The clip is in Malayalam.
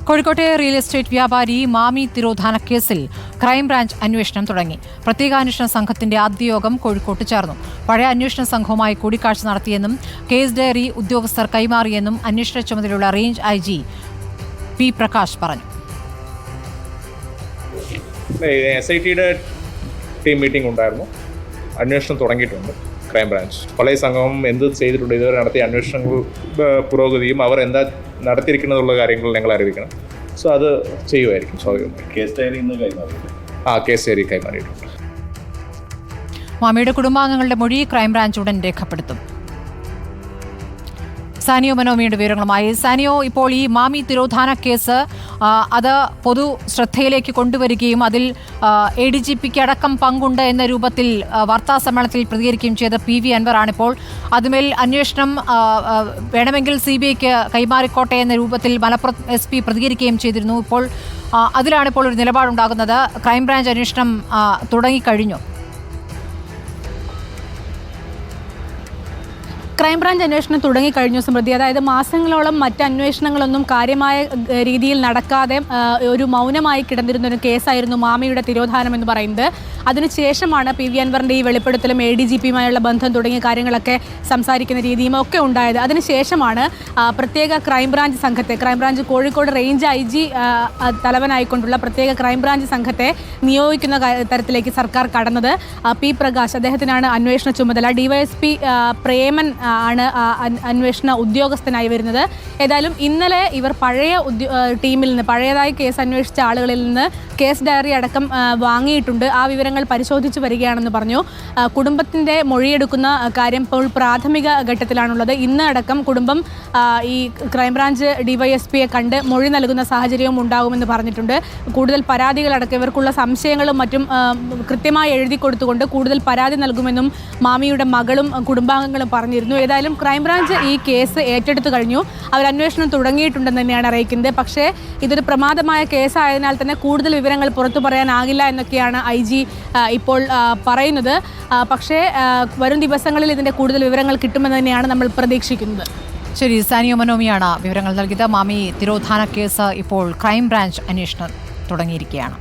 കോഴിക്കോട്ടെ റിയൽ എസ്റ്റേറ്റ് വ്യാപാരി മാമി തിരോധാന കേസിൽ ക്രൈംബ്രാഞ്ച് അന്വേഷണം തുടങ്ങി. പ്രത്യേകാന്വേഷണ സംഘത്തിന്റെ ആദ്യ യോഗം കോഴിക്കോട്ട് ചേർന്നു. പഴയ അന്വേഷണ സംഘവുമായി കൂടിക്കാഴ്ച നടത്തിയെന്നും കേസ് ഡയറി ഉദ്യോഗസ്ഥർ കൈമാറിയെന്നും അന്വേഷണ ചുമതലയുള്ള റേഞ്ച് IG പി പ്രകാശ് പറഞ്ഞു. SITയുടെ ടീം മീറ്റിംഗ് ഉണ്ടായിരുന്നു. അന്വേഷണം തുടങ്ങിയിട്ടുണ്ട്. ക്രൈംബ്രാഞ്ച് പഴയ സംഘം എന്ത് ചെയ്തിട്ടുണ്ട്, ഇതുവരെ നടത്തിയ അന്വേഷണങ്ങൾ പുരോഗതിയും അവർ എന്താ നടത്തിയിരിക്കുന്നതുള്ള കാര്യങ്ങൾ ഞങ്ങൾ അറിയിക്കണം. സോ അത് ചെയ്യുമായിരിക്കും സ്വാഭാവികമായി. കേസ് ഡയറി ഇന്ന് കൈമാറിയിട്ടുണ്ട്. കേസ് ഡയറി കൈമാറിയിട്ടുണ്ട്. മാമിയുടെ കുടുംബാംഗങ്ങളുടെ മൊഴി ക്രൈംബ്രാഞ്ച് ഉടൻ രേഖപ്പെടുത്തും. സാനിയോ മനോമിയുടെ വിവരങ്ങളുമായി. സാനിയോ, ഇപ്പോൾ ഈ മാമി തിരോധാന കേസ് അത് പൊതു ശ്രദ്ധയിലേക്ക് കൊണ്ടുവരികയും അതിൽ ADGPക്ക് അടക്കം പങ്കുണ്ട് എന്ന രൂപത്തിൽ വാർത്താ സമ്മേളനത്തിൽ പ്രതികരിക്കുകയും ചെയ്ത PV അൻവറാണിപ്പോൾ അതുമേൽ അന്വേഷണം വേണമെങ്കിൽ CBIക്ക് കൈമാറിക്കോട്ടെ എന്ന രൂപത്തിൽ മലപ്പുറം SP പ്രതികരിക്കുകയും ചെയ്തിരുന്നു. ഇപ്പോൾ അതിലാണിപ്പോൾ ഒരു നിലപാടുണ്ടാകുന്നത്. ക്രൈംബ്രാഞ്ച് അന്വേഷണം തുടങ്ങിക്കഴിഞ്ഞു. ക്രൈംബ്രാഞ്ച് അന്വേഷണം തുടങ്ങിക്കഴിഞ്ഞു സ്മൃതി. അതായത് മാസങ്ങളോളം മറ്റ് അന്വേഷണങ്ങളൊന്നും കാര്യമായ രീതിയിൽ നടക്കാതെ ഒരു മൗനമായി കിടന്നിരുന്ന ഒരു കേസായിരുന്നു മാമിയുടെ തിരോധാനം എന്ന് പറയുന്നത്. അതിനുശേഷമാണ് PV അൻവറിൻ്റെ ഈ വെളിപ്പെടുത്തലും ADGPയുമായുള്ള ബന്ധം തുടങ്ങിയ കാര്യങ്ങളൊക്കെ സംസാരിക്കുന്ന രീതിയും ഒക്കെ ഉണ്ടായത്. അതിനുശേഷമാണ് പ്രത്യേക ക്രൈംബ്രാഞ്ച് സംഘത്തെ, ക്രൈംബ്രാഞ്ച് കോഴിക്കോട് റേഞ്ച് IG തലവനായിക്കൊണ്ടുള്ള പ്രത്യേക ക്രൈംബ്രാഞ്ച് സംഘത്തെ നിയോഗിക്കുന്ന തരത്തിലേക്ക് സർക്കാർ കടന്നത്. P പ്രകാശ്, അദ്ദേഹത്തിനാണ് അന്വേഷണ ചുമതല. DYSP പ്രേമൻ ആണ് അന്വേഷണ ഉദ്യോഗസ്ഥനായി വരുന്നത്. ഏതായാലും ഇന്നലെ ഇവർ പഴയ ടീമിൽ നിന്ന്, പഴയതായി കേസ് അന്വേഷിച്ച ആളുകളിൽ നിന്ന് കേസ് ഡയറി അടക്കം വാങ്ങിയിട്ടുണ്ട്. ആ വിവരങ്ങൾ പരിശോധിച്ച് വരികയാണെന്ന് പറഞ്ഞു. കുടുംബത്തിൻ്റെ മൊഴിയെടുക്കുന്ന കാര്യം ഇപ്പോൾ പ്രാഥമിക ഘട്ടത്തിലാണുള്ളത്. ഇന്ന് അടക്കം കുടുംബം ഈ ക്രൈംബ്രാഞ്ച് DYSPയെ കണ്ട് മൊഴി നൽകുന്ന സാഹചര്യവും ഉണ്ടാകുമെന്ന് പറഞ്ഞിട്ടുണ്ട്. കൂടുതൽ പരാതികളടക്കം ഇവർക്കുള്ള സംശയങ്ങളും മറ്റും കൃത്യമായി എഴുതി കൊടുത്തുകൊണ്ട് കൂടുതൽ പരാതി നൽകുമെന്നും മാമിയുടെ മകളും കുടുംബാംഗങ്ങളും പറഞ്ഞിരുന്നു. ഏതായാലും ക്രൈംബ്രാഞ്ച് ഈ കേസ് ഏറ്റെടുത്തു കഴിഞ്ഞു. അവർ അന്വേഷണം തുടങ്ങിയിട്ടുണ്ടെന്ന് തന്നെയാണ് അറിയിക്കുന്നത്. പക്ഷേ ഇതൊരു പ്രമാദമായ കേസായതിനാൽ തന്നെ കൂടുതൽ വിവരങ്ങൾ പുറത്തു പറയാനാകില്ല എന്നൊക്കെയാണ് IG ഇപ്പോൾ പറയുന്നത്. പക്ഷേ വരും ദിവസങ്ങളിൽ ഇതിൻ്റെ കൂടുതൽ വിവരങ്ങൾ കിട്ടുമെന്ന് തന്നെയാണ് നമ്മൾ പ്രതീക്ഷിക്കുന്നത്. ശരി, സാനിയോ മനോമിയാണ് വിവരങ്ങൾ നൽകിയത്. മാമി തിരോധാന കേസ് ഇപ്പോൾ ക്രൈംബ്രാഞ്ച് അന്വേഷണം തുടങ്ങിയിരിക്കുകയാണ്.